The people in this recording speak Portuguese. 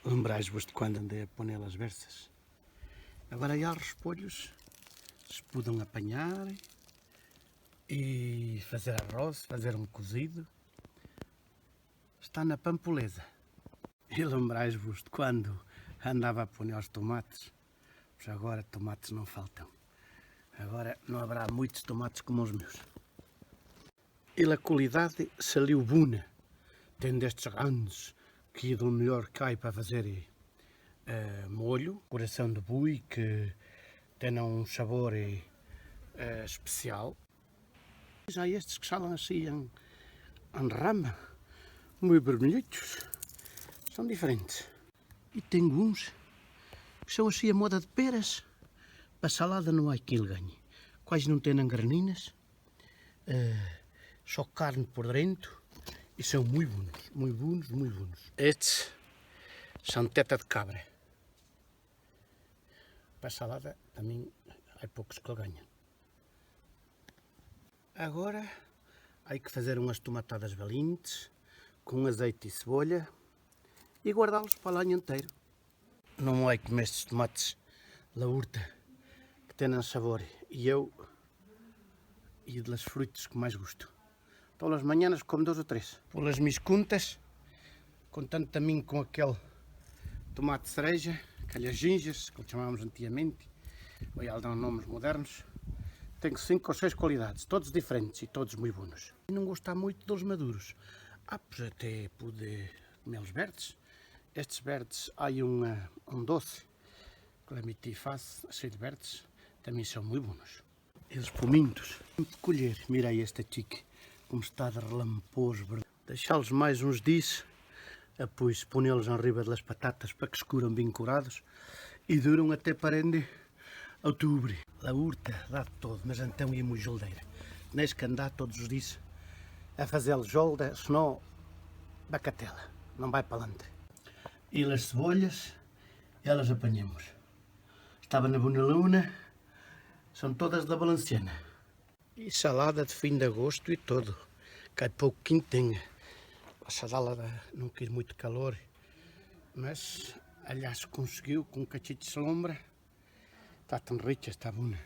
Lembrais-vos de quando andei a panelas versas? Agora já os repolhos se podem apanhar e fazer arroz, fazer um cozido. Está na pampoleza. E lembrais-vos de quando andava a poner os tomates? Pois agora tomates não faltam. Agora não haverá muitos tomates como os meus. E a qualidade saiu boa. Tem destes grandes que do melhor cai para fazer molho, coração de boi, que tem um sabor especial. Já estes que salam assim em rama, muito vermelhitos, são diferentes. E tem uns que são assim a moda de peras. Para salada não há quem lhe ganhe. Quase não tem graninas, só carne por dentro. E são muito bons, muito bons, muito bons. Estes são teta de cabra. Para a salada também há poucos que ganham. Agora há que fazer umas tomatadas valentes com azeite e cebola e guardá-los para o ano inteiro. Não é como estes tomates da horta que têm sabor e das frutas que mais gosto. Todas as manhãs como 2 ou 3. Pelas minhas contas, contando também com aquele tomate cereja, aquelas gingas, que chamávamos antigamente, ou já dão nomes modernos, tenho 5 ou 6 qualidades, todos diferentes e todos muito bons. E não gosto muito dos maduros. Pois até pude comer os verdes. Estes verdes, há um doce que a meti faz, cheio de verdes, também são muito bons. E os pominhos, de colher, mirei esta chique, como está de relamposo, deixá-los mais uns dias, depois pô-los em riba das batatas para que se curam bem curados e duram até parende outubro. A horta dá de todo, mas então ia muito joldeira. Tens que andar todos os dias a fazer jolda, senão bacatela, não vai para adelante. E as cebolhas, elas apanhamos. Estava na Bonaluna, são todas da Valenciana. E salada de fim de agosto e todo. Cai pouco quintinha. A salada não quis muito calor, mas aliás conseguiu com um cachito de sombra. Está tão rica, está boa.